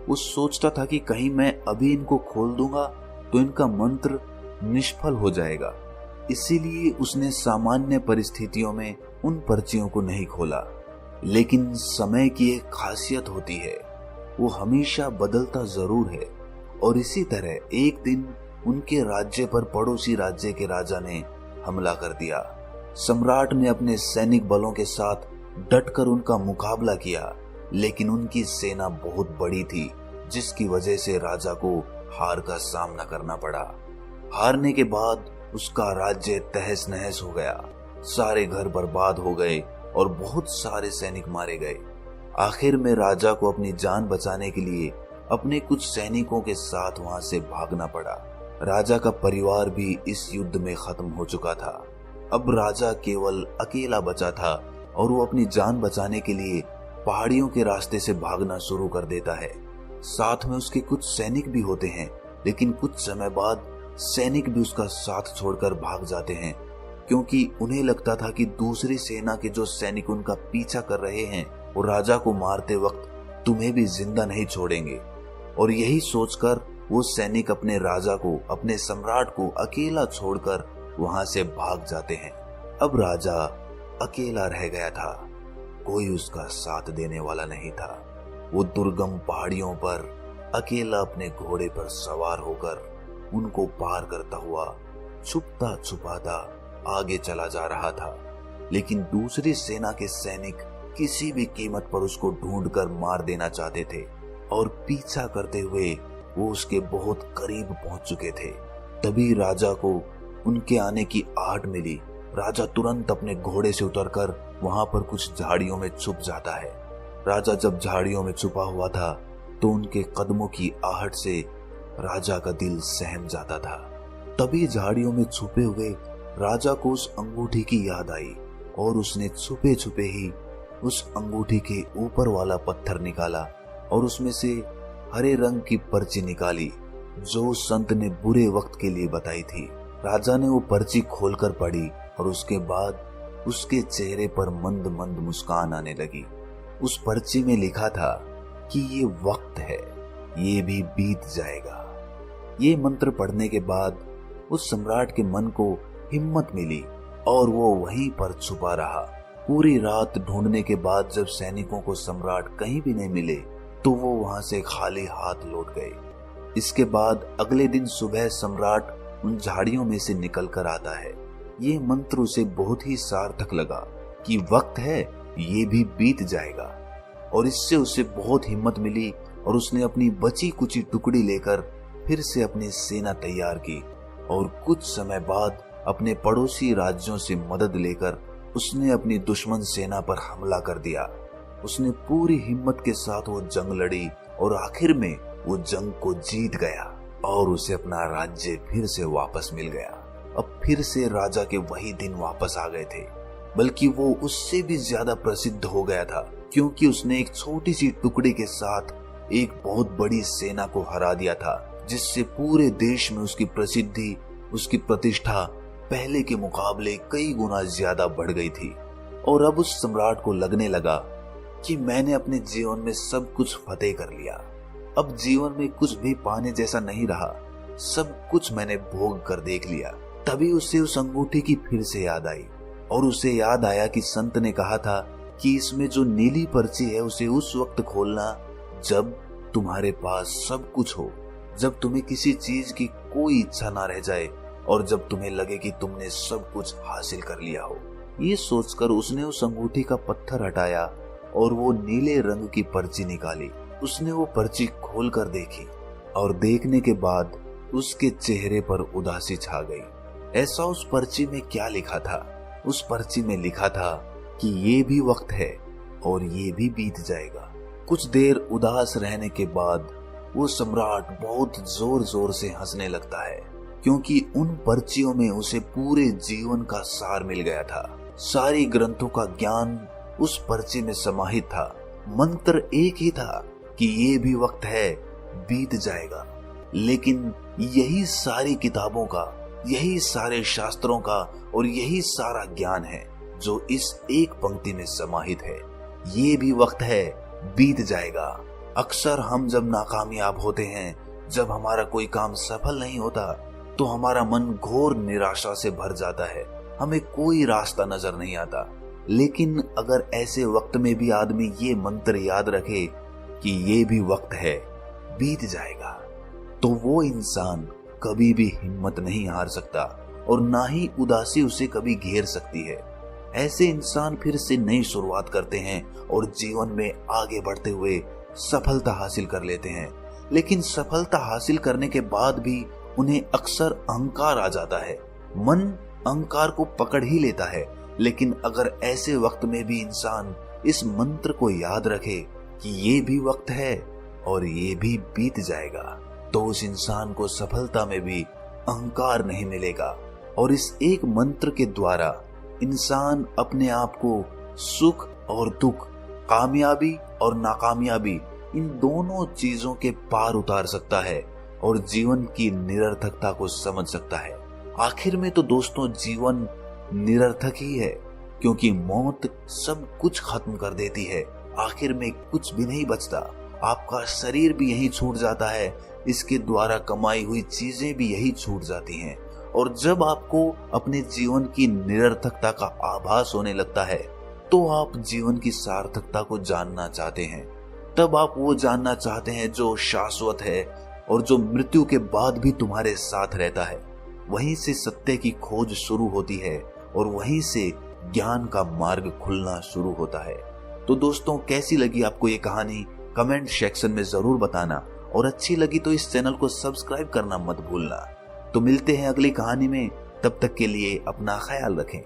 वो सोचता था कि कहीं मैं अभी इनको खोल दूंगा तो इनका मंत्र निष्फल हो जाएगा। इसीलिए उसने सामान्य परिस्थितियों में उन पर्चियों को नहीं खोला। लेकिन समय की एक खासियत होती है, वो हमेशा बदलता जरूर है। और इसी तरह एक दिन उनके राज्य पर पड़ोसी राज्य के राजा ने हमला कर दिया। सम्राट ने अपने सैनिक बलों के साथ डटकर उनका मुकाबला किया, लेकिन उनकी सेना बहुत बड़ी थी, जिसकी वजह से राजा को हार का सामना करना पड़ा। हारने के बाद उसका राज्य तहस नहस हो गया, सारे घर बर्बाद हो गए और बहुत सारे सैनिक मारे गए। आखिर में राजा को अपनी जान बचाने के लिए अपने कुछ सैनिकों के साथ वहां से भागना पड़ा। राजा का परिवार भी इस युद्ध में खत्म हो चुका था। अब राजा केवल अकेला बचा था और वो अपनी जान बचाने के लिए पहाड़ियों के रास्ते से भागना शुरू कर देता है। साथ में उसके कुछ सैनिक भी होते हैं, लेकिन कुछ समय बाद सैनिक भी उसका साथ छोड़कर भाग जाते हैं, क्योंकि उन्हें लगता था कि दूसरी सेना के जो सैनिक उनका पीछा कर रहे हैं वो राजा को मारते वक्त तुम्हें भी जिंदा नहीं छोड़ेंगे। और यही सोचकर वो सैनिक अपने राजा को, अपने सम्राट को अकेला छोड़कर वहां से भाग जाते हैं। अब राजा अकेला रह गया था, कोई उसका साथ देने वाला नहीं था। वो दुर्गम पहाड़ियों पर अकेला अपने घोड़े पर सवार होकर उनको पार करता हुआ छुपता छुपाता आगे चला जा रहा था। लेकिन दूसरी सेना के सैनिक किसी भी कीमत पर उसको ढूंढकर मार देना चाहते थे और पीछा करते हुए वो उसके बहुत करीब पहुंच चुके थे। तभी राजा को उनके आने की आहट मिली। राजा तुरंत अपने घोड़े से उतरकर वहां पर कुछ झाड़ियों में छुप जाता है। राजा जब झाड़ियों में छुपा हुआ था तो उनके कदमों की आहट से राजा का दिल सहम जाता था। तभी झाड़ियों में छुपे हुए राजा को उस अंगूठी की याद आई और उसने छुपे छुपे ही उस अंगूठी के ऊपर वाला पत्थर निकाला और उसमें से हरे रंग की पर्ची निकाली जो संत ने बुरे वक्त के लिए बताई थी। राजा ने वो पर्ची खोलकर पढ़ी और उसके बाद उसके चेहरे पर मंद मंद मुस्कान आने लगी। उस पर्ची में लिखा था कि ये वक्त है, ये भी बीत जाएगा। ये मंत्र पढ़ने के बाद उस सम्राट के मन को हिम्मत मिली और वो वहीं पर छुपा रहा। पूरी रात ढूंढने के बाद जब सैनिकों को सम्राट कहीं भी नहीं मिले तो वो वहां से खाली हाथ लौट गए। इसके बाद अगले दिन सुबह सम्राट उन झाड़ियों में से निकल कर आता है। ये मंत्र उसे बहुत ही सार्थक लगा कि वक्त है, ये भी बीत जाएगा। और इससे उसे बहुत हिम्मत मिली और उसने अपनी बची कुची टुकड़ी लेकर फिर से अपनी सेना तैयार की और कुछ समय बाद अपने पड़ोसी राज्यों से मदद लेकर उसने अपनी दुश्मन सेना पर हमला कर दिया। उसने पूरी हिम्मत के साथ वो जंग लड़ी और आखिर में वो जंग को जीत गया और उसे अपना राज्य फिर से वापस मिल गया। अब फिर से राजा के वही दिन वापस आ गए थे, बल्कि वो उससे भी ज्यादा प्रसिद्ध हो गया था, क्योंकि उसने एक छोटी सी टुकड़ी के साथ एक बहुत बड़ी सेना को हरा दिया था, जिससे पूरे देश में उसकी प्रसिद्धि, उसकी प्रतिष्ठा पहले के मुकाबले कई गुना ज्यादा बढ़ गई थी। और अब उस सम्राट को लगने लगा कि मैंने अपने जीवन में सब कुछ फतेह कर लिया। अब जीवन में कुछ भी पाने जैसा नहीं रहा, सब कुछ मैंने भोग कर देख लिया। तभी उसे उस अंगूठी की फिर से याद आई और उसे याद आया कि संत ने कहा था कि इसमें जो नीली पर्ची है उसे उस वक्त खोलना जब तुम्हारे पास सब कुछ हो, जब तुम्हें किसी चीज की कोई इच्छा ना रह जाए और जब तुम्हें लगे कि तुमने सब कुछ हासिल कर लिया हो। ये सोचकर उसने उस अंगूठी का पत्थर हटाया और वो नीले रंग की पर्ची निकाली। उसने वो पर्ची खोलकर देखी और देखने के बाद उसके चेहरे पर उदासी छा गई। ऐसा उस पर्ची में क्या लिखा था? उस पर्ची में लिखा था कि ये भी वक्त है और ये भी बीत जाएगा। कुछ देर उदास रहने के बाद वो सम्राट बहुत जोर जोर से हंसने लगता है, क्योंकि उन पर्चियों में उसे पूरे जीवन का सार मिल गया था। सारी ग्रंथों का ज्ञान उस पर्ची में समाहित था। मंत्र एक ही था कि ये भी वक्त है, बीत जाएगा। लेकिन यही सारी किताबों का, यही सारे शास्त्रों का और यही सारा ज्ञान है जो इस एक पंक्ति में समाहित है। ये भी वक्त है, बीत जाएगा। अक्सर हम जब नाकामयाब होते हैं, जब हमारा कोई काम सफल नहीं होता, तो हमारा मन घोर निराशा से भर जाता है, हमें कोई रास्ता नजर नहीं आता। लेकिन अगर ऐसे वक्त में भी आदमी ये मंत्र याद रखे कि ये भी वक्त है, बीत जाएगा, तो वो इंसान कभी भी हिम्मत नहीं हार सकता और ना ही उदासी उसे कभी घेर सकती है। ऐसे इंसान फिर से नई शुरुआत करते हैं और जीवन में आगे बढ़ते हुए सफलता हासिल कर लेते हैं। लेकिन सफलता हासिल करने के बाद भी उन्हें अक्सर अहंकार आ जाता है। मन अहंकार को पकड़ ही लेता है। लेकिन अगर ऐसे वक्त में भी इंसान इस मंत्र को याद रखे कि ये भी वक्त है और ये भी बीत जाएगा, तो उस इंसान को सफलता में भी अहंकार नहीं मिलेगा। और इस एक मंत्र के द्वारा इंसान अपने आप को सुख और दुख, कामयाबी और नाकामयाबी, इन दोनों चीजों के पार उतार सकता है और जीवन की निरर्थकता को समझ सकता है। आखिर में तो दोस्तों जीवन निरर्थक ही है, क्योंकि मौत सब कुछ खत्म कर देती है। आखिर में कुछ भी नहीं बचता। आपका शरीर भी यही छूट जाता है, इसके द्वारा कमाई हुई चीजें भी यही छूट जाती हैं। और जब आपको अपने जीवन की निरर्थकता का आभास होने लगता है, तो आप जीवन की सार्थकता को जानना चाहते हैं। तब आप वो जानना चाहते हैं जो शाश्वत है और जो मृत्यु के बाद भी तुम्हारे साथ रहता है। वहीं से सत्य की खोज शुरू होती है और वहीं से ज्ञान का मार्ग खुलना शुरू होता है। तो दोस्तों, कैसी लगी आपको ये कहानी कमेंट सेक्शन में जरूर बताना, और अच्छी लगी तो इस चैनल को सब्सक्राइब करना मत भूलना। तो मिलते हैं अगली कहानी में, तब तक के लिए अपना ख्याल रखें।